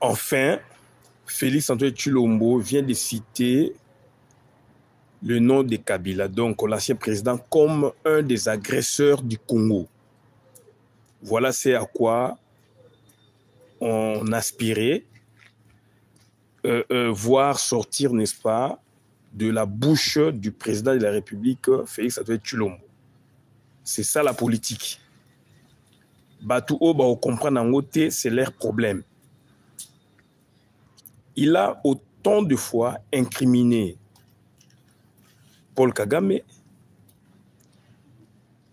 Enfin, Félix Antoine Tshilombo vient de citer le nom de Kabila, donc l'ancien président, comme un des agresseurs du Congo. Voilà c'est à quoi on aspirait voir sortir, n'est-ce pas, de la bouche du président de la République, Félix Antoine Tshilombo. C'est ça la politique. Batou Oba, on comprend en côté, c'est leur problème. Il a autant de fois incriminé Paul Kagame,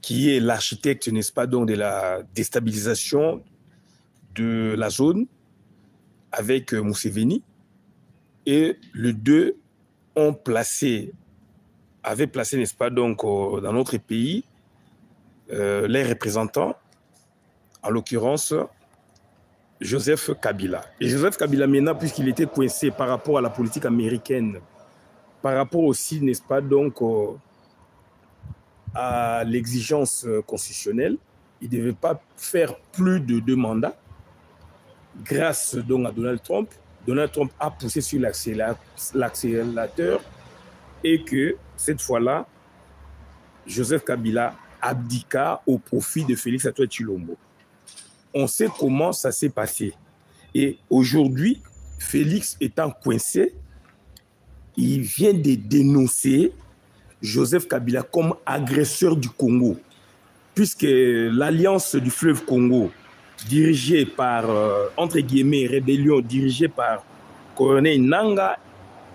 qui est l'architecte, n'est-ce pas, donc de la déstabilisation de la zone avec Museveni, et les deux ont avaient placé, n'est-ce pas, donc dans notre pays, les représentants, en l'occurrence Joseph Kabila. Et Joseph Kabila, maintenant, puisqu'il était coincé par rapport à la politique américaine, par rapport aussi, n'est-ce pas, donc, à l'exigence constitutionnelle, il ne devait pas faire plus de 2 mandats. Grâce donc à Donald Trump a poussé sur l'accélérateur et que cette fois-là, Joseph Kabila abdiqua au profit de Félix Antoine Tshilombo. On sait comment ça s'est passé. Et aujourd'hui, Félix étant coincé, il vient de dénoncer Joseph Kabila comme agresseur du Congo, puisque l'Alliance du fleuve Congo, dirigée par, entre guillemets, rébellion, dirigée par Colonel Nanga,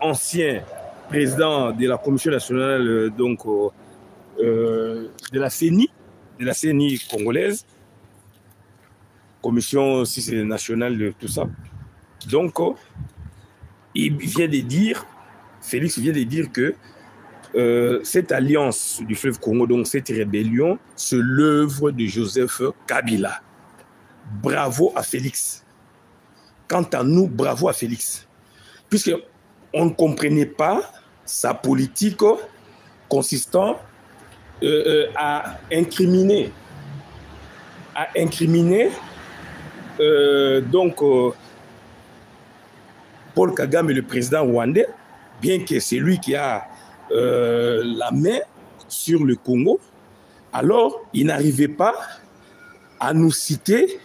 ancien président de la Commission nationale donc, de la CENI congolaise, Commission nationale de tout ça. Donc, il vient de dire, Félix vient de dire que cette alliance du fleuve Congo, donc cette rébellion, c'est l'œuvre de Joseph Kabila. Bravo à Félix. Quant à nous, bravo à Félix. Puisqu'on ne comprenait pas sa politique consistant à incriminer Paul Kagame, le président rwandais, bien que c'est lui qui a la main sur le Congo, alors il n'arrivait pas à nous citer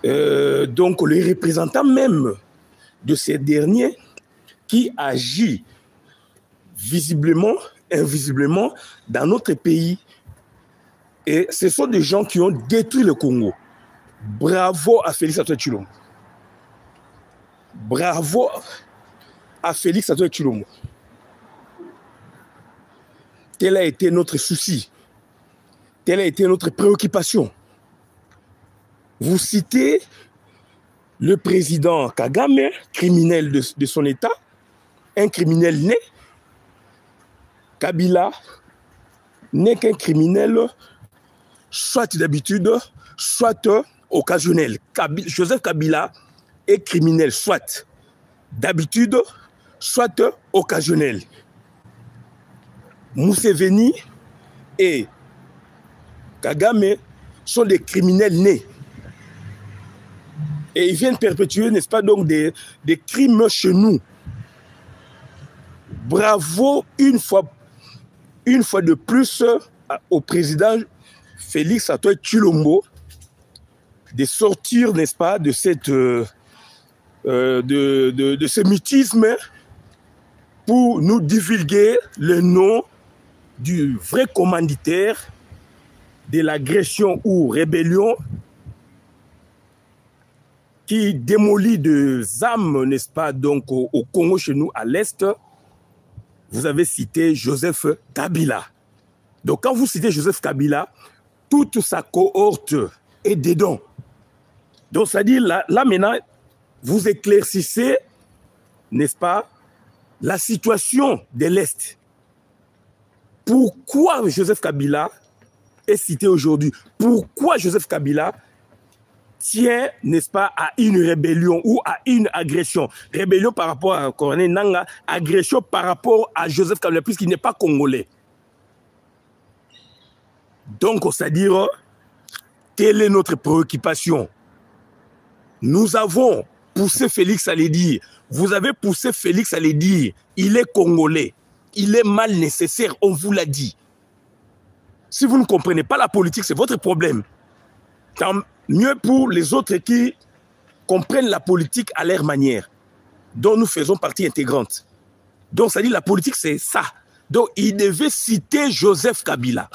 donc les représentants même de ces derniers qui agit visiblement, invisiblement dans notre pays. Et ce sont des gens qui ont détruit le Congo. Bravo à Félix Antoine Tshilombo. Bravo à Félix Antoine Tshilombo. Tel a été notre souci. Telle a été notre préoccupation. Vous citez le président Kagame, criminel de son État, un criminel né. Kabila n'est qu'un criminel, soit d'habitude, soit occasionnel. Joseph Kabila est criminel, soit d'habitude, soit occasionnel. Museveni et Kagame sont des criminels nés. Et ils viennent perpétuer, n'est-ce pas, donc des crimes chez nous. Bravo une fois de plus au président Félix Antoine Tshilombo de sortir, n'est-ce pas, de ce mutisme pour nous divulguer le nom du vrai commanditaire de l'agression ou rébellion qui démolit des âmes, n'est-ce pas, donc au Congo, chez nous, à l'Est. Vous avez cité Joseph Kabila. Donc, quand vous citez Joseph Kabila, toute sa cohorte est dedans. Donc, c'est-à-dire, là, maintenant, vous éclaircissez, n'est-ce pas, la situation de l'Est. Pourquoi Joseph Kabila est cité aujourd'hui? Pourquoi Joseph Kabila tient, n'est-ce pas, à une rébellion ou à une agression? Rébellion par rapport à Colonel Nanga, agression par rapport à Joseph Kabila, puisqu'il n'est pas congolais. Donc, c'est-à-dire, quelle est notre préoccupation? Nous avons poussé Félix à le dire. Vous avez poussé Félix à le dire. Il est congolais. Il est mal nécessaire, on vous l'a dit. Si vous ne comprenez pas la politique, c'est votre problème. Tant mieux pour les autres qui comprennent la politique à leur manière, dont nous faisons partie intégrante. Donc, ça dit la politique, c'est ça. Donc, il devait citer Joseph Kabila.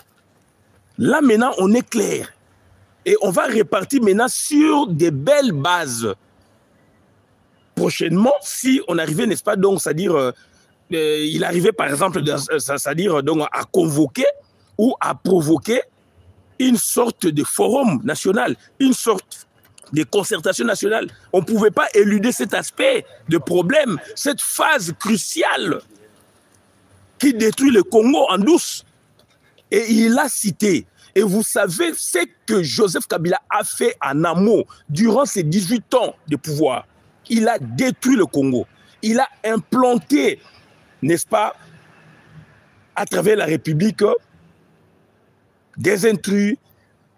Là, maintenant, on est clair. Et on va repartir maintenant sur des belles bases. Prochainement, si on arrivait, n'est-ce pas, donc, c'est-à-dire, il arrivait, par exemple, c'est-à-dire, donc, à convoquer ou à provoquer une sorte de forum national, une sorte de concertation nationale. On ne pouvait pas éluder cet aspect de problème, cette phase cruciale qui détruit le Congo en douce. Et il a cité. Et vous savez ce que Joseph Kabila a fait en amont durant ses 18 ans de pouvoir. Il a détruit le Congo. Il a implanté, n'est-ce pas, à travers la République, des intrus,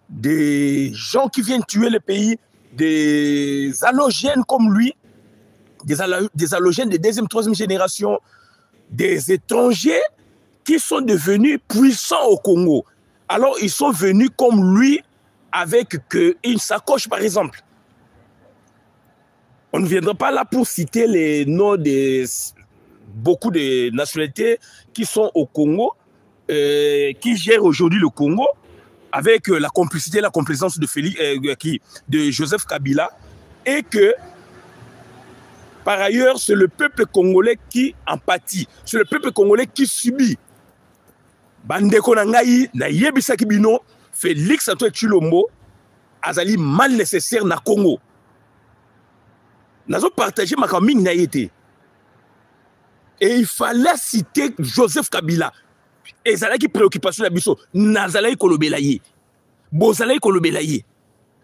des gens qui viennent tuer le pays, des halogènes comme lui, des halogènes de deuxième, troisième génération, des étrangers qui sont devenus puissants au Congo. Alors, ils sont venus comme lui avec une sacoche, par exemple. On ne viendra pas là pour citer les noms de beaucoup de nationalités qui sont au Congo, qui gèrent aujourd'hui le Congo, avec la complicité et la complaisance de Joseph Kabila, et que, par ailleurs, c'est le peuple congolais qui en pâtit, c'est le peuple congolais qui subit. Bandeko na ngai na yebisaki bino Félix Antoine Tshilombo azali mal nécessaire na Congo. Nazo partager ma mingi na yete. Et il fallait citer Joseph Kabila. Et ça qui préoccupation na biso nazalaki kolobela ye. Bozalaki kolobela ye.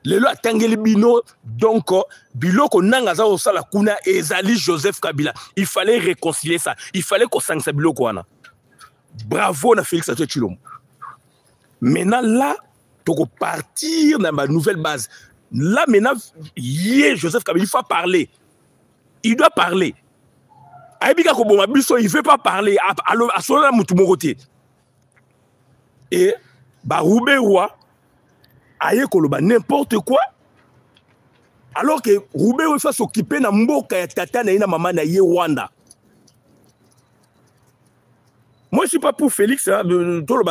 Lelo atangeli bino donc biloko nanga za osala kuna ezali Joseph Kabila. Il fallait réconcilier ça. Il fallait qu'on sangisa biloko wana. Bravo na Félix Antoine Tshilombo. Maintenant là, tu peux partir dans ma nouvelle base. Là maintenant, Joseph Kabila, il faut parler. Il doit parler. Il ne veut pas parler. À son côté. Et Roubé Roy aye koloba n'importe quoi. Alors que Roubé Roy faut s'occuper na mboka ya tata na maman na ye Rwanda. Moi, je ne suis pas pour Félix, hein, donc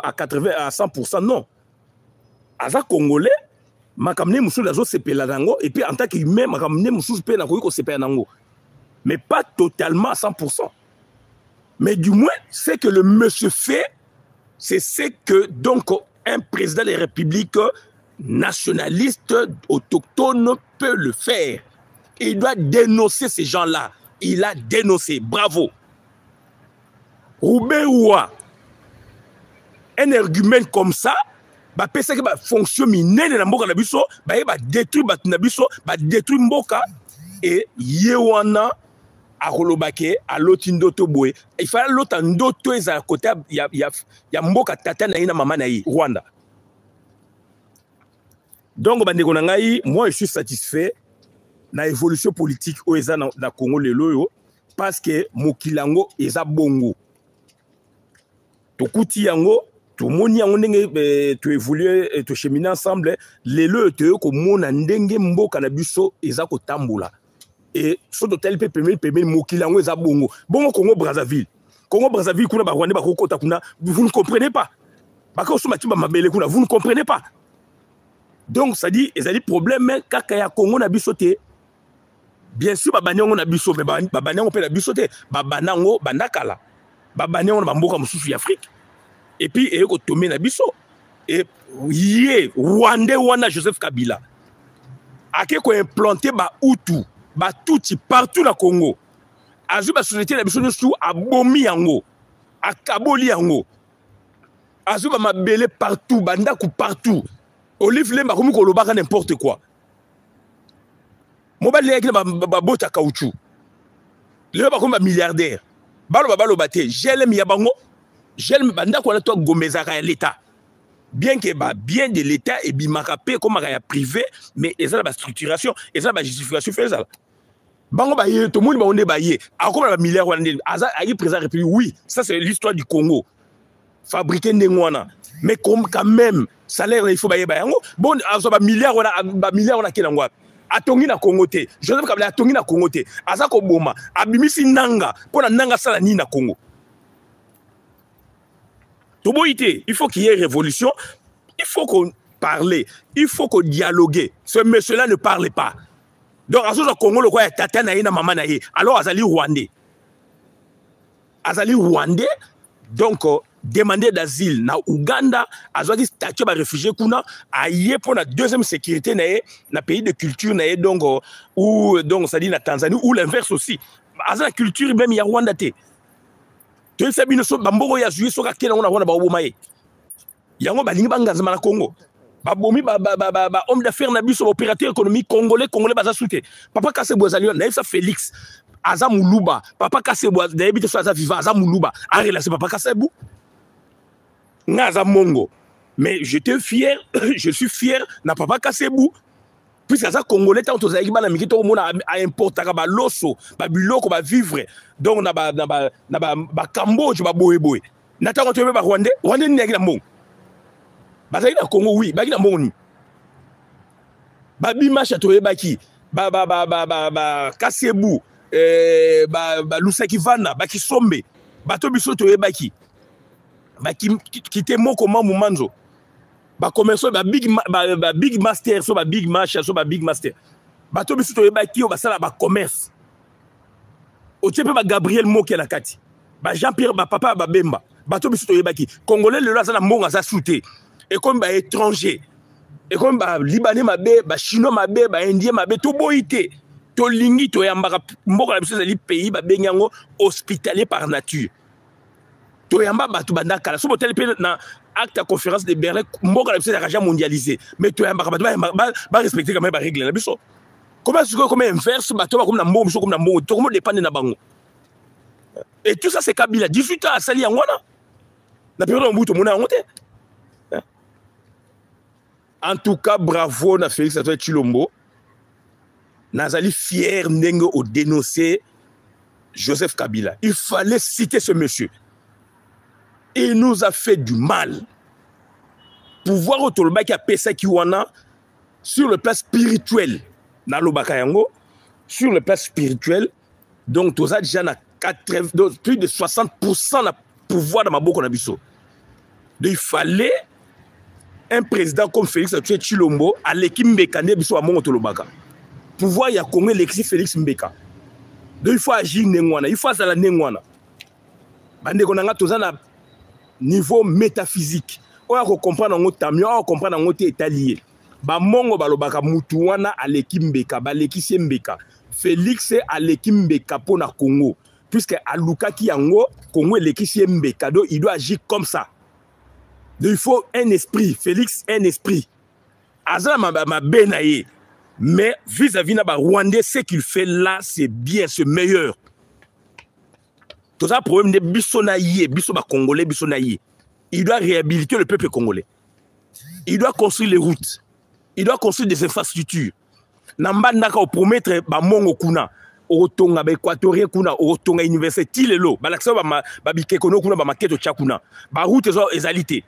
à 80, à 100%, non. Aza Congolais, ma kamne moussou d'azo sepe la nango, et puis en tant qu'humain, ma kamne moussou sepe na koyiko sepe la nango. Mais pas totalement à 100%. Mais du moins, ce que le monsieur fait, c'est ce que donc un président de la République nationaliste, autochtone peut le faire. Il doit dénoncer ces gens-là. Il a dénoncé. Bravo. Roubé Roy, un argument comme ça, ça va fonctionner mine na mboka na biso, va détruire na biso, va détruire mboka et yewana a kolobake a lotindo to boy. Il fallait l'autre ndoto eza côté ya mboka tata na ina mama na yi Rwanda. Donc bandeko na ngai, moi je suis satisfait na évolution politique au eza na Congo lelo yo parce que mokilango eza bongo. Tokuti yango, to moni yango ndenge to évoluer to cheminer ensemble, lelo te ko mona ndenge mboka na biso eza ko tambola. Et so to tel pe permet mokilango eza bongo. Bongo Congo Brazzaville. Congo Brazzaville kuna ba Rwanda ba kokota kuna, vous ne comprenez pas. Ba ko so matiba mabele kuna, vous ne comprenez pas. Donc ça dit problème kaka ya Congo na biso te. Bien sûr ba banyango na biso mais ba banyango pe na biso te, ba banango bandakala. Babane on bamboka mususu Afrique et puis et ko tomé na biso et Rwandais wana Joseph Kabila ake ko implanter ba Hutu ba Tutsi partout na Congo azu ba société na biso sous abomi yango akaboli yango azu ba mabele partout bandaku partout Olive Lemba komi ko lobaka n'importe quoi mobali yaki ba bota caoutchouc le ba komi ba milliardaire balo bate j'aime yabango j'aime banda ko na to gomezaka ya l'état bien que bien de l'état et bimaka pe comme ya privé mais ezala ba structuration ezala ba justification fait ça Bango baye, tout le monde va baye. À combien de milliards aza président République? Oui, ça c'est l'histoire du Congo. Fabriquer Nengwana. Mais comme quand même, salaire, il faut baye bayango. Bon, aza milliards on a kelangwa. Atongi na Congo te. Joseph Kabila atongi na Congo te. Aza ko boma. Abimisi nanga. Pona nanga sala ni na Congo. Toboïté, il faut qu'il y ait révolution. Il faut qu'on parle. Il faut qu'on dialogue. Ce monsieur-là ne parle pas. Donc, à ce Congo, le quoi, tata na na maman na ye. Alors, Azali Rwandais. Azali Rwandais. Donc, demander d'asile na Ouganda. Azali statut de réfugié kuna. Aïe pour la deuxième sécurité na ye, na pays de culture na ye. Donc, ou donc, ça dit na Tanzanie ou l'inverse aussi. Azali culture même ya Rwanda te. Tu sais bien so bamboro ya juif so ka kela ona Rwanda ba obomaye. Yango balingi bangazama na Congo. Babomi homme d'affaires na biso opérateur économique congolais baza souté papa Kasebo azali na ça Félix aza muluba papa Kasebo na yebite so aza vivant aza muluba a relacer papa Kasebo nga aza mongo mais j'étais fier je suis fier na papa Kasebo puisque aza congolais tant to zaki bana mikito mona a importaka ba loso ba biloko ba vivre donc na ba Cambodge ba boyeboy na tango to ba Rwandais ni yakina mongo bazali na Congo oui baki na mboni babi macha to yebaki Kasebo Lusaki Vana baki sombe bato biso to yebaki baki kite moko mamu manzo ba commerçant big master so big macha so big master bato biso to yebaki o basala ba commerce o tiepe ba Gabriel Moke na kati ba Jean-Pierre ba papa ba Bemba bato biso to yebaki congolais le za na mbonga za souté et comme bah étranger et comme bah libanais mabe bah chinois mabe bah indien mabe to boité to lingi to yambaka mboka la biso za li pays ba benyango hospitalier par nature to yamba ba to banda kala so botel pe na acte à conférence de Berlin mboka la biso za raja mondialisé mais to yamba ba respecter quand même ba règle la biso comment est-ce que comme inverse ba to ba comme na mbongo biso comme na mbongo to comme dépendre na bango et tout ça c'est Kabila 18 ans à sali yangwana na période mbuto mona ngote. En tout cas, bravo na Félix Antoine Tshilombo. Nazali fier ndenge au dénoncer Joseph Kabila. Il fallait citer ce monsieur. Il nous a fait du mal. Pouvoir au Tolba qui a pesa kiwana sur le plan spirituel. Na lobaka yango sur le plan spirituel. Donc toza déjà na plus de 60% na pouvoir dans maboko na biso. Donc il fallait un président comme Félix Antoine Tshilombo à l'équipe Mbeka Nebiso à Mongotolobaka. Pouvoir y a Congo l'exi Félix Mbeka. Donc il faut agir Nengwana, il faut faire la Nengwana. Bande konanga tozana niveau métaphysique. On va comprendre en tamio, on va comprendre en état lié. Ba mongo balobaka mutuwana à l'équipe Mbeka, ba l'équipe Mbeka. Félix à l'équipe Mbeka pour na Congo. Puisque à Luka ki yango Congo l'équipe Mbeka, donc il doit agir comme ça. Donc, il faut un esprit, Félix, un esprit. Azala ma benaye. Mais vis-à-vis de Rwandais, ce qu'il fait là, c'est bien, c'est meilleur. Tout ça, problème de Bissonaïe, Bissoba Congolais, Bissonaïe. Il doit réhabiliter le peuple congolais. Il doit construire les routes. Il doit construire des infrastructures. Namba naka promettre Mongo Kuna. Otonga ba équatorien kuna otonga université lelo balaksa ba bikekono kuna ba maketo tchakuna ba route ezalité.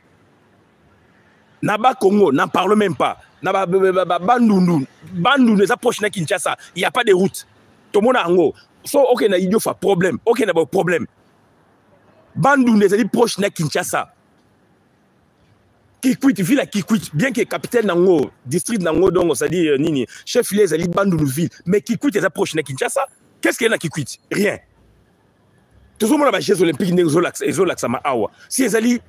Naba Congo, n'en parle même pas. Naba Bandundu, Bandundu, les approches na Kinshasa, il n'y a pas de route. Tout le monde a un go. So, ok, na idiot fa problème. Ok, na ba problème. Bandundu, les approches na Kinshasa. Kikwit, ville à Kikwit, bien que capitaine nango, district nango, donc, c'est-à-dire, nini, chef les alliés Bandundu ville. Mais Kikwit, les approches na Kinshasa, qu'est-ce qu'il y a na Kikwit? Rien. Tout le monde a les Jeux olympiques, les Zolax, si les alliés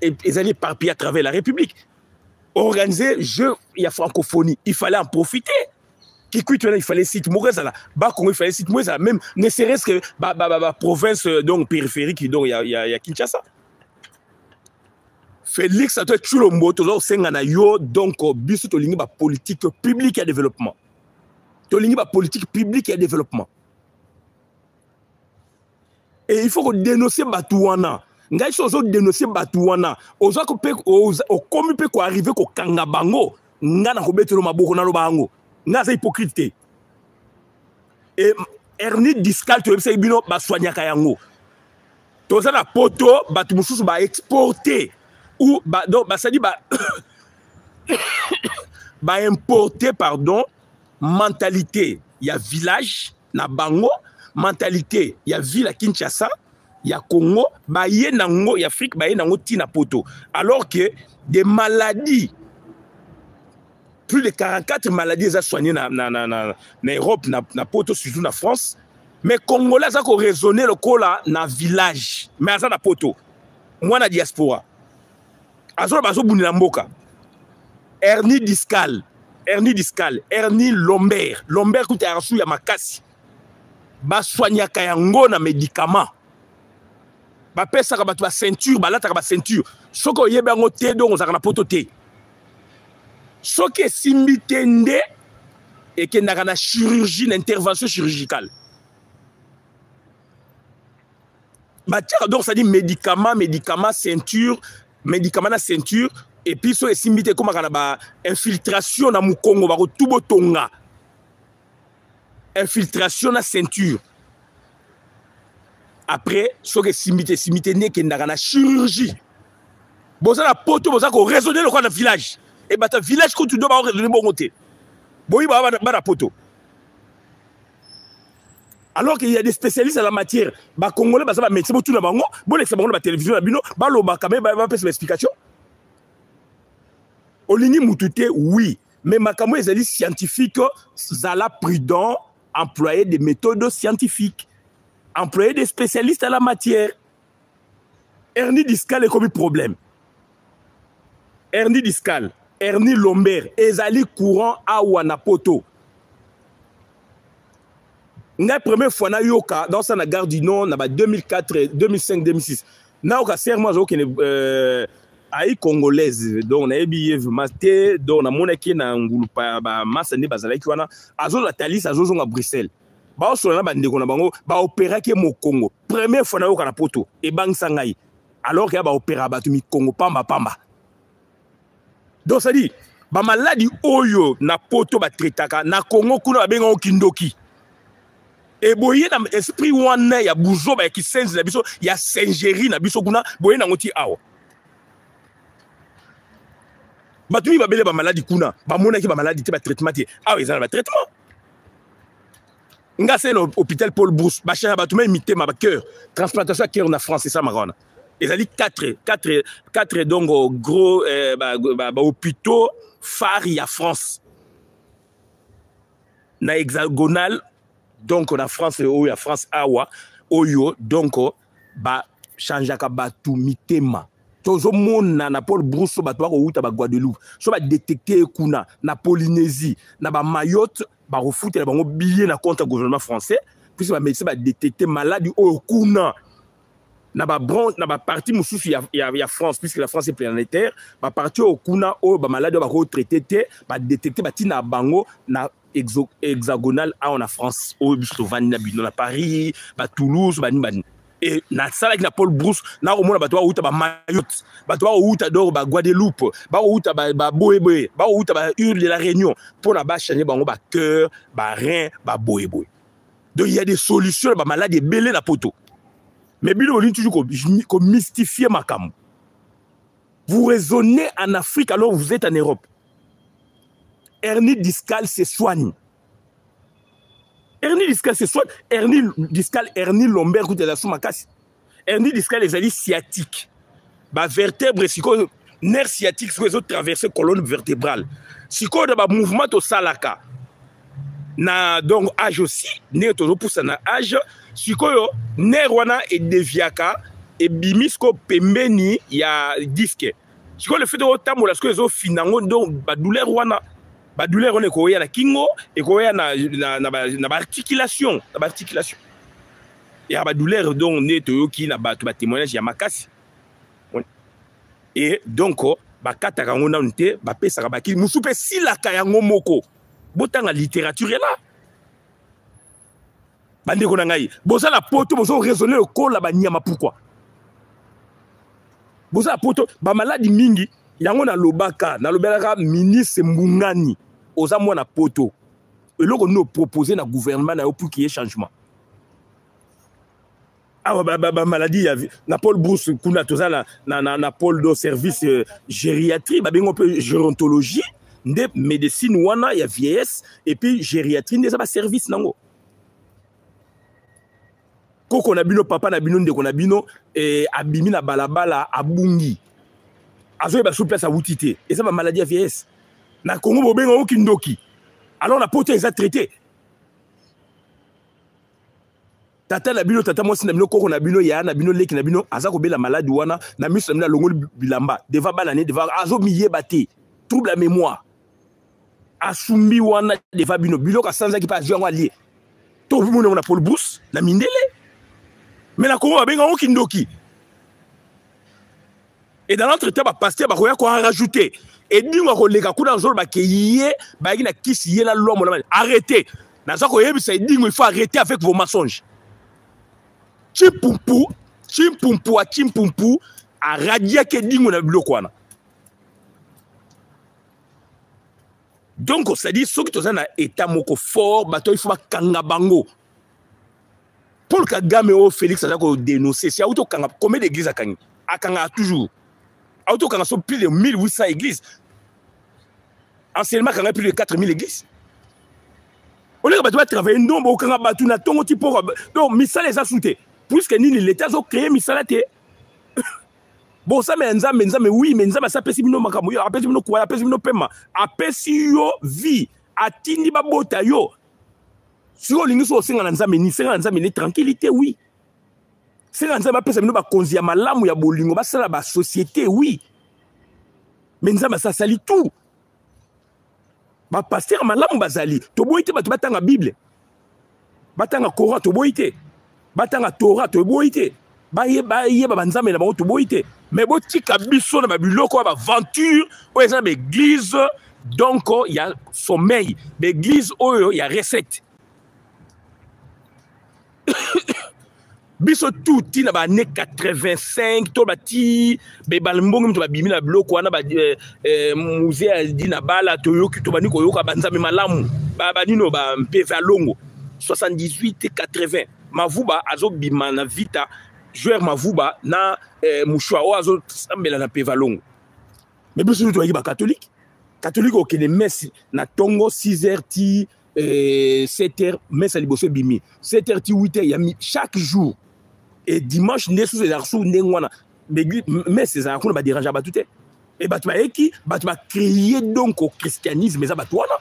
éparpillés à travers la République, organiser jeu, il y a francophonie, il fallait en profiter. Kikwit, il fallait site Mourezala, Bakongo, il fallait site Mourezala, même ne serait-ce que la province donc périphérique, donc il y a Kinshasa. Félix Antoine Tshilombo, toujours sengana yo donc biso to lingi ba politique publique et développement. To lingi ba politique publique et développement. Et il faut qu'on dénonce Batouana. Ngai sozo dénoncer Batouana. Oza ko pe o komi pe ko arriver ko kanga bango. Nga na ko betelo maboko na lo bango. Nga za hypocrite. Et hernie discale to yebisa bino ba soignaka yango toza na poto batu mususu ba exporter ou ba donc ba ça dit ba ba importer pardon mentalité ya village na bango mentalité ya ville à Kinshasa ya Congo ba ye nango ya Afrique ba ye nango tina poto alors que des maladies plus de 44 maladies à soigner na Europe na poto surtout na France mais Congolais ça ko raisonner le cola na village mais ça na poto moi na diaspora azo bazo buni na mboka hernie discale hernie lombaire kuti arasu ya makasi ba soignaka yango na médicament ba pesa ka batu ba ceinture ba lata ka ba ceinture soko yebe yango te donc ozaka na poto te soki esimbi te nde ekendaka na chirurgie na intervention chirurgicale batiaka donc ça dit médicament ceinture médicament na ceinture et puis so esimbi te komaka na ba infiltration na mukongo bako tubo tonga infiltration na ceinture après so esimbi te ne kendaka na chirurgie boza na poto boza ko raisonner le quoi na village et bah ta village ko tu dois ba raisonner bon côté boyi ba na poto alors qu'il y a des spécialistes à la matière ba congolais ba ça ba médecin bo tout na bango bo lexa bango na télévision na bino ba lo ba quand même ba pesa explication Olini Moutouté, oui, mais Makamo est scientifique, Zala prudent, employer des méthodes scientifiques, employer des spécialistes à la matière. Hernie discale est comme un problème. Hernie discale, hernie lombaire, ezali courant à Wanapoto. La première fois, na yoka dans sa gare du Nord, na 2004, 2005, 2006. Na yoka serment aïe congolaise donc na ebi maté donc na monaki na ngulupa ba masane bazala ki wana azo la talis azo zonga Bruxelles ba so na ba ndeko na bango ba opéra ke mo Congo première fois na yo kana poto e bang sangai alors que ba opéra ba tumi Congo pamba donc ça dit ba maladie oyo na poto ba traitaka na Congo kuna ba benga kindoki et boye na esprit wana ya buzo ba ki sense na biso ya singerie na biso kuna boye na ngoti awo batumi babele ba maladie kuna ba monaki ba maladie te ba traitement te ah ils ont ba traitement nga c'est l'hôpital Paul Brousse ba changa batuma imité ma cœur transplantation cœur na France c'est ça marona ils ont dit 4 donc gros ba hôpitaux phares ya France na hexagonal donc na France ou ya France awa oyo donc ba changeaka batu mitema Tozo mona na Paul Brousse ba toa outa ba Guadeloupe so ba détecter kuna na Polynésie na ba Mayotte ba refoute na bango billet na compte gouvernement français puis ba médecin ba détecter maladie au kuna na ba branche na ba partie mususu ya France puisque la France est planétaire ba partie au kuna o ba maladie ba ko traiter te ba détecter ba tina bango na hexagonal a en France au Slovanie na bino na Paris ba Toulouse ba ni et na sala ki na Paul Brousse na ko mona bato ba uta ba Mayotte bato ba uta dor ba Guadeloupe ba uta ba Boé ba uta ba Île de la Réunion pour na ba changer bango ba cœur ba rein ba Boé donc il y a des solutions ba maladie belé na poto mais bilo on toujours ko mystifier makam vous raisonnez en Afrique alors vous êtes en Europe hernie discale se soigne. Hernie discale, c'est soit hernie discale, hernie lombaire, ou de la soumakasi. Hernie discale, les alliés sciatiques. Bah, vertèbre, si quoi, nerf sciatique, c'est les autres traverser colonne vertébrale. Si quoi, de mouvement au salaka. Na donc âge aussi, nerf toujours pour ça na âge. Si quoi, nerf wana et deviaka et bimisco pembeni ya disque. Si quoi, le fait de autant ou la ce que les autres finango donc bah douleur wana. Ba douleur on est koya na kingo et koya na articulation et ba douleur donc ne to yoki na ba témoignage ya makasi et donc ba kata kango na nte ba pesa ba ki musupe sila ka yango moko botanga littérature là bande ko na ngai boza la poto bozo raisonner le ko la ba nyama pourquoi boza poto ba maladie mingi yango na lobaka na lobelaka ministre Mbungani oza mwana poto eloko nous proposer na gouvernement na pour qu'il y ait changement Ah, maladie, na Paul Brousse, kuna toza na Paul do service gériatrie, on peut gérontologie, de médecine wana ya vieillesse et puis gériatrie ndeza ba service nango. Koko na bino papa na bino ndeko na bino abimi na balabala abungi. Azoye ba sous place a wutite et ça ba maladie ya vieillesse. Na Congo bobenga okindoki. Alors na pote eza traité. Tata na bino tata mwasi na bino koko na bino ya na bino leki na bino aza ko bela maladie wana na miso na longoli bilamba deva banane deva azo miye bate trouble la mémoire asumbi wana deva bino biloko sanza ki pa azwa ngwa lié to bino na Paul Brousse na mindele mais na Congo benga okindoki et dans l'autre temps ba pasteur ba koya ko rajouter et dingo ko leka kuna nzolo ba kiye ba ki na kisi ye na lomo na arrêtez na za ko yebisa dingo il faut arrêter avec vos mensonges. Chimpumpu a radia ke dingo na biloko wana. Donc ça dit ceux qui sont na état moko fort bato il faut kanga bango. Paul Kagame o Félix a ko dénoncer c'est auto kanga combien d'églises a kanga toujours. Auto kanga sont plus de 1800 églises. Anciennement kanga plus de 4000 églises. On est capable de travailler non bon kanga batu na tongo tipo donc misala les a souté. Puisque ni l'État a créé misalate. Bon, ça, mais oui, mais ça pèse bino makamu, a pèse bino quoi, a pèse bino pema, a pèse yo vie, a tindi babota yo. Si on l'ingi so senga nzambe ni tranquillité, oui. Senga nzambe a pèse bino ba konzi ya malamu ya bolingo, ba sala ba société, oui. Mais nzambe ça sali tout. Ba pasteur malamu bazali, to boite ba batanga Bible. Batanga Coran to boite. Batanga Torah to boite baye banzambe na bango to boite mais botika biso na babiloko ba aventure o eza l'église donc il y a sommeil l'église oyo il y a recette biso tout na ba année 85 to bati be balmbongo to babimi na biloko wana ba musée di na bala to yoki to baniko yoka banzambe malamu ba nino ba mpeva longo 78 80 Mavuba azo bima na vita joueur Mavuba na mouchoir o azo sambela na pevalongo mais biso nous toyaki ba catholique au kene messe na tongo 6h ti 7h messe liboso bimi 7h ti 8h ya chaque jour et dimanche nesu les arsu ndengwana messe za kuna ba déranger ba tuté et batu ba eki batu ba créer donc au christianisme za batu wana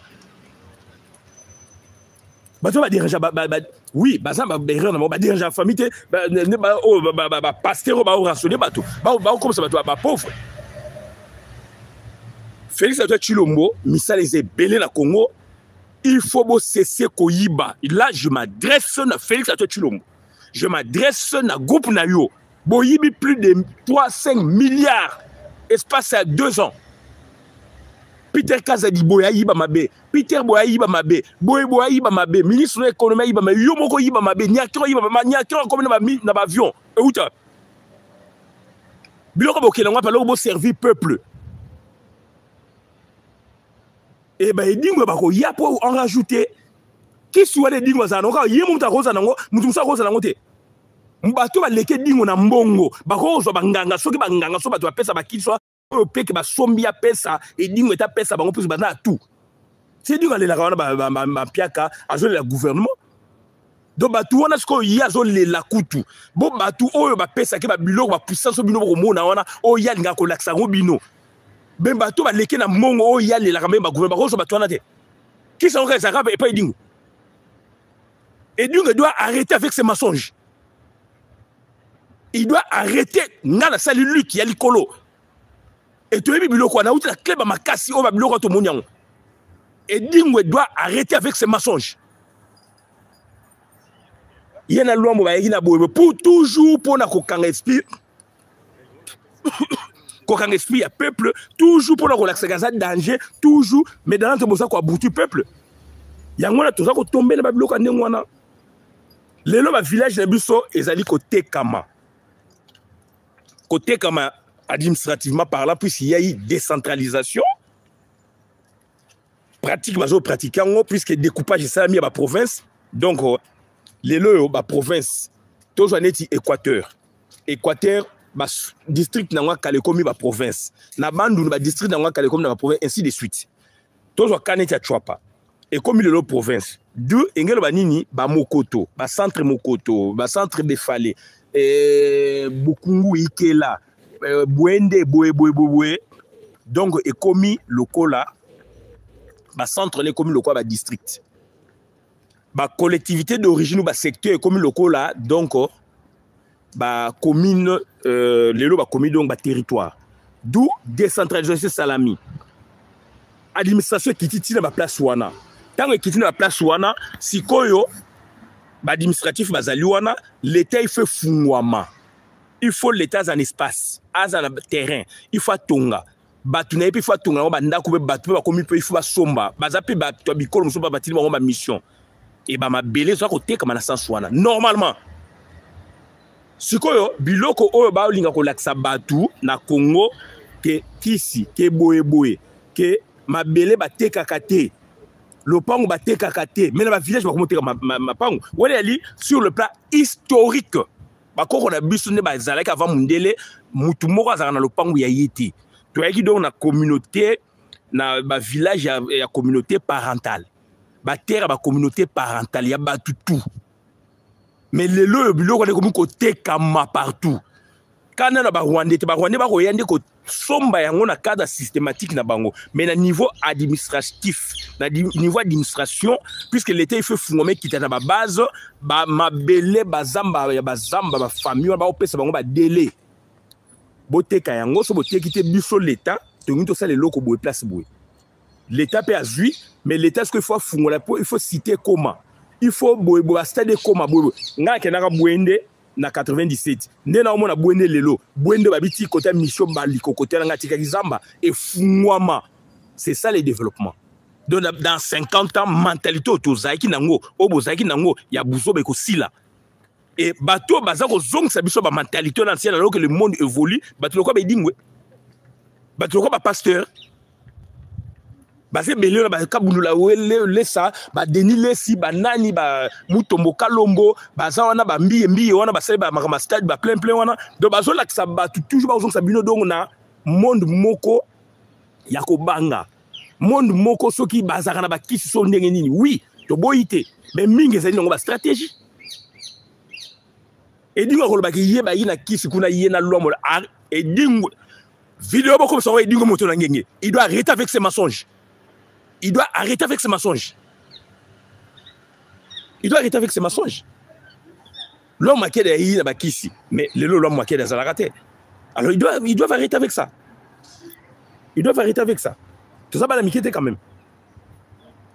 batu ba déranger oui, ça va déranger la famille, pasteur va rationner bateau, comme ça va pauvre. Félix Antoine Tshilombo, misal les belé na Congo, il faut cesser koyiba. Là, je m'adresse à Félix Antoine Tshilombo. Je m'adresse à groupe na yo. Boyibi plus de 3-5 milliards espace à 2 ans. Peter Kazadi boya yiba mabe, Peter boya yiba mabe, boya yiba mabe, ministre de l'économie yiba mabe, yomoko yiba mabe, nyakiro yiba mabe, nyakiro comme na ba avion. Euta. Biloko bokela ngwa paloko bo servir peuple. Et ben dingo ba ko ya po en rajouter. Qui soit les dingo za noka yemu muta roza nango, mutu musa roza nango te. Mbato ba leke dingo na mbongo, ba ko zo banganga soki banganga so bato ba pesa ba kiswa. Peke ba sombi ya pesa et dingo eta pesa bango plus bana tout c'est dingo le la wana ba piaka azole la gouvernement donc ba tout wana sko ya azole la kutu bo ba tout oyo ba pesa ke ba biloko ba puissance bino ko mona wana o ya linga ko laksa ngo bino ben ba tout ba leke na mongo o ya le la kambe ba gouvernement ko so ba tout wana te qui sont les arabes et pas dingo et dingo doit arrêter avec ses mensonges il doit arrêter ngana sali lutte ya likolo. Et tu es biloko na outi la clé ba makasi o ba biloko to monyango. Et Dingwe doit arrêter avec ses mensonges. Il y a na loi mo ba yina boye pour toujours pour na ko kanga esprit. Ko kanga esprit ya peuple toujours pour na ko laksa gaza danger toujours mais dans notre bosa ko aboutu peuple. Yango na toza ko tomber na ba biloko ndengo wana. Lelo ba village na biso ezali ko tekama. Côté comme administrativement parlant, puisqu'il y a eu décentralisation, pratique majeure pratiquant, puisque découpage ça mis à la province, donc les lois la province, tous on est Équateur. Équateur, district n'a pas comme la province. Na bandu ba district n'a pas comme la province, ainsi de suite. Tous on caneta Chouapa. Et comme le province. Deux, engelo banini ba Mokoto, ba centre Mokoto, ba centre Befale, Bukungu Ikela, Bwende Boe. Donc et comme lokola ba centre les comme lokola ba district. Ba collectivité d'origine ou ba secteur comme lokola donc ba commune lelo ba commune donc ba territoire. D'où décentralisation salami. Administration qui tient ba place wana. Tant que qui tient ba place wana, sikoyo ba administratif bazali wana, l'état il fait fungwama. Il faut l'état en espace, en terrain, il faut tonga. Batu na il faut tonga ba ndako be batu ba komi pe il faut ba somba. Bazapi ba to bikolo muso ba batili ba mission. Et ba mabele so côté comme na sens wana. Normalement sikoyo biloko oyo ba olinga ko laksa batu na Congo ke kisi ke boye ke mabele ba tekaka te. Lopango ba tekaka te. Mais na ba village ba komoteka mapango. Wala ali sur le plan historique. Ba ko na biso ne ba zalaka avant mundele mutu moko azaka na lopango ya yiti. Tu as donc na communauté, na ba village ya communauté parentale, ba terre ba communauté parentale, ya ba tout. Mais le biloko ne comme côté kama partout. Quand na ba Rwandais ba koyande ko somba yango na cadre systématique na bango, mais na niveau administratif, na niveau administration, puisque l'état il fait fungome qui na ba base, ba mabele bazamba ba famille ba opesa bango ba délai. Boteka yango so boteki te biso l'état tongi to ça les locaux boy place boy l'état peut azui mais l'état ce qu'il faut fungola il faut citer comment il faut boy stade comment boy nga ke na bwende na 97 ndena omona bwende lelo bwende babiti côté mission baliko côté nga tika kizamba et fungwama c'est ça le développement donc dans 50 ans mentalité autozaiki nango obozaki nango ya buzo beko sila. Et bateau bazako zong sabiso ba mentalité ancienne alors que le monde évolue bateau ko ba dingwe bateau ko ba pasteur basé belé ba kabundula wele ça ba denile si ba nani ba mutombo kalombo baza wana ba mbiye wana ba sele ba makama stade ba plein wana donc bazo la ça ba toujours ba zong sabino donc na monde moko ya ko banga monde moko soki bazaka na ba kisi so ndenge nini oui to boyité mais mingi ezali ngo ba stratégie. Et dingo ko ba ki yeba yina kisi kuna yena lomo et dingo vidéo beaucoup ça et dingo moto na ngenge il doit arrêter avec ses mensonges. Il doit arrêter avec ses mensonges. Il doit arrêter avec ses mensonges. L'homme a qu'à yina ba kisi mais le l'homme a qu'à za raté. Alors il doit arrêter avec ça. Il doit arrêter avec ça. Tout ça ba la mikete quand même.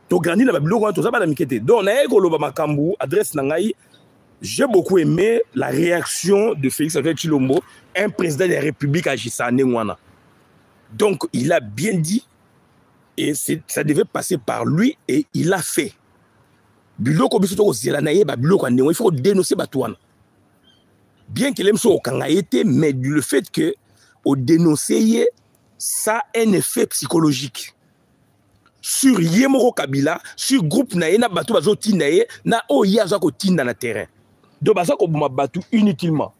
To grandi na ba biloko to ça ba la mikete. Donc na eko lo ba makambu adresse na ngai. J'ai beaucoup aimé la réaction de Félix Antoine Tshilombo, un président de la République agissant à Nengwana. Donc, il a bien dit, et ça devait passer par lui, et il l'a fait. Il faut dénoncer Batouana. Bien qu'il aime ça au Kangaïté, mais le fait que au dénoncer, ça a un effet psychologique. Sur Yemoro Kabila, sur groupe Naena Batou Bazo Tinaye, na Oya Zako Tina na terrain. Donc, baza ko boma batu inutilement.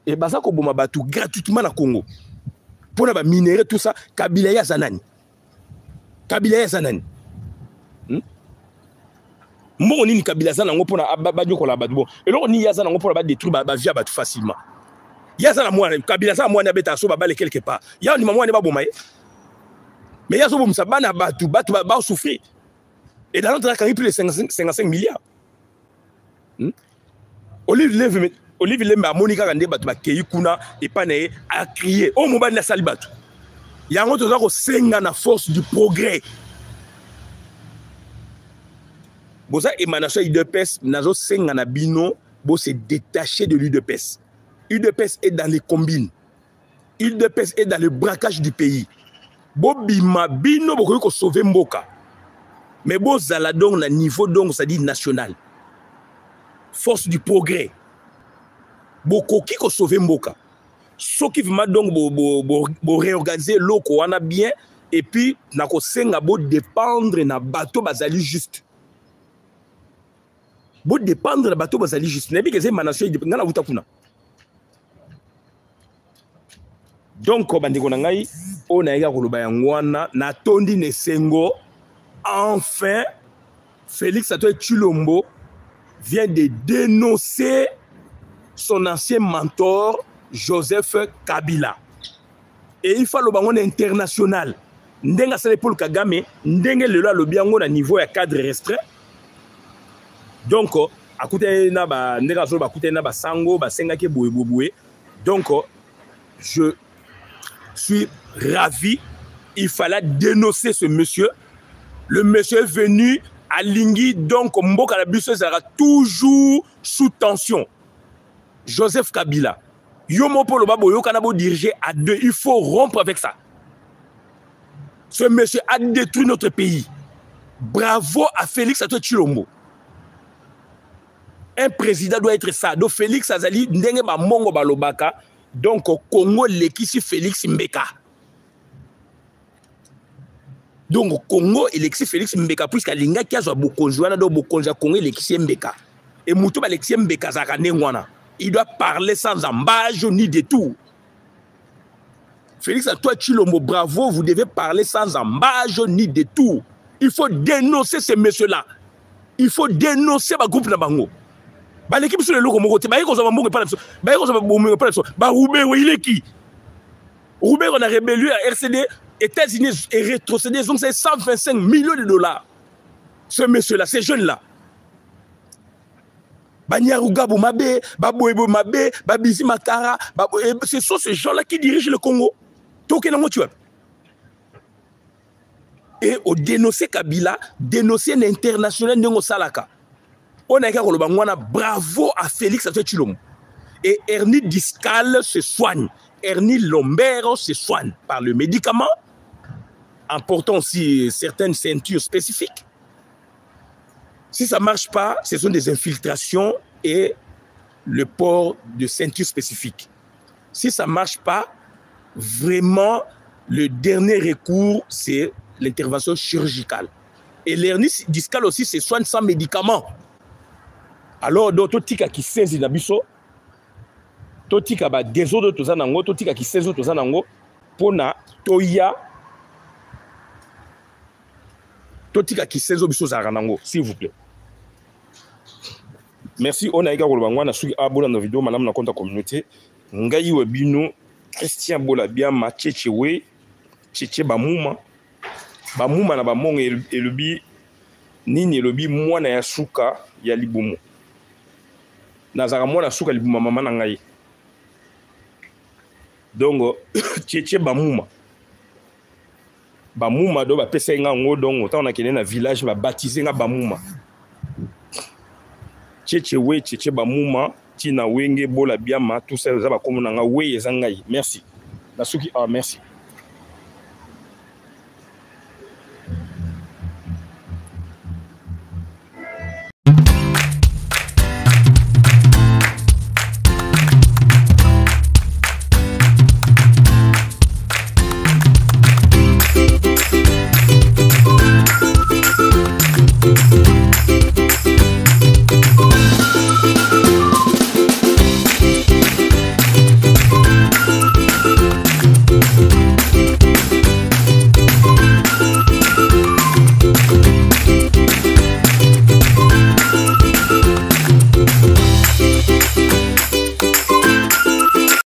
Et baza ko boma batu gratuitement na Congo. Pour na ba minerais tout ça, Kabila ya zanani. Kabila ya zanani. Mo ni Kabila zanani ngo pona ba nyoko la batu bon. Et là ni ya zanani ngo pona ba détruire ba via batu facilement. Ya zanani moi Kabila zanani moi na beta so ba bale quelque part. Ya ni maman ne ba boma. Mais ya so bom sa bana batu ba souffrir. Et dans notre cas il plus de 55 milliards. Olivier Lemba Monica Kande batu ba kei kuna et pas né a crié oh mobile na sali batu yango toza ko senga na force du progrès boza émanation UDPS nazo senga na bino bo se détacher de l'UDPS. UDPS est dans les combines, UDPS est dans le braquage du pays bo bima bino bo ko sauver mboka mais bo zala donc na niveau donc ça dit national. Force du progrès. Boko qui ko sauver mboka. Ce qui veut donc bo réorganiser loko wana bien et puis na ko senga bo dépendre na bateau bazali juste. Bo dépendre de bateau bazali juste. Nebi keze manation ngana wuta kuna. Donc bandeko na ngai on a ega koloba yangwana na tondi ne sengo enfin Félix Antoine Tshilombo vient de dénoncer son ancien mentor Joseph Kabila. Et il faut le bangon international. Ndenga sale Paul Kagame, ndenge le la lobiango na niveau ya cadre restreint. Donc akute na ba ndenga zo ba kute na ba sango ba senga ke boué. Donc je suis ravi, il fallait dénoncer ce monsieur. Le monsieur est venu à Lingui, donc Mboka la Bisso sera toujours sous tension. Joseph Kabila. Yomo Polo Babo Yokanabo diriger à deux. Il faut rompre avec ça. Ce monsieur a détruit notre pays. Bravo à Félix Antoine Tshilombo. Un président doit être ça. Donc Félix Azali, Ndenge ba Mongo Balobaka. Donc au Congo, l'équipe Félix Mbeka. Donc au Congo, l'équipe Félix Mbeka, puisqu'à Linga qui a joué Bokonjoana, donc Bokonja Congo, l'équipe Mbeka. Et Moutou, l'équipe Mbeka Zakanengwana. Il doit parler sans embâche ni détour. Félix Antoine Tshilombo, bravo, vous devez parler sans embâche ni détour. Il faut dénoncer ces messieurs-là. Il faut dénoncer ma groupe Nabango. L'équipe sur le logo Mogote, il est qui? Roubaix, on a rébellé à RCD, États-Unis et rétrocédé, donc c'est 125 millions de dollars. Ce monsieur-là, ces jeunes-là. Banyaruga Boumabe, Babouebo Mabe, Babizi Matara, ce sont ces gens-là qui dirigent le Congo. Et au dénoncer Kabila, dénoncer l'international Nengo Salaka. On a qu'à bravo à Félix Antoine Tshilombo. Et Ernie Discal se soigne. Ernie Lombero se soigne par le médicament, en portant aussi certaines ceintures spécifiques. Si ça ne marche pas, ce sont des infiltrations et le port de ceintures spécifiques. Si ça ne marche pas, vraiment, le dernier recours, c'est l'intervention chirurgicale. Et l'hernie discale aussi se soigne sans médicaments. Alors, d'autres tika qui saisit la biso, totika ba des autres tozanango, totika qui saisit tozanango, pona toya, totika qui saisit biso zaranango, s'il vous plaît. Merci, on a également le suivi abonné dans la vidéo, madame la compte communauté. Ngayi webino, Christian Bolabia, Machechewe, Cheche Bamouma, Bamouma na Bamong et le bi, Nini et le bi, moi na yasuka, Yalibomo. Nazara moi na suka libuma maman nangayi. Donc, Cheche Bamouma. Bamouma do ba pesa nga ngo donc autant on a kene na village ba baptiser nga Bamouma. Chechewe, Cheche Bamouma, Tina Wenge, Bola Biama, tout ça, ça va comme on a oui, merci. Nasuki, merci.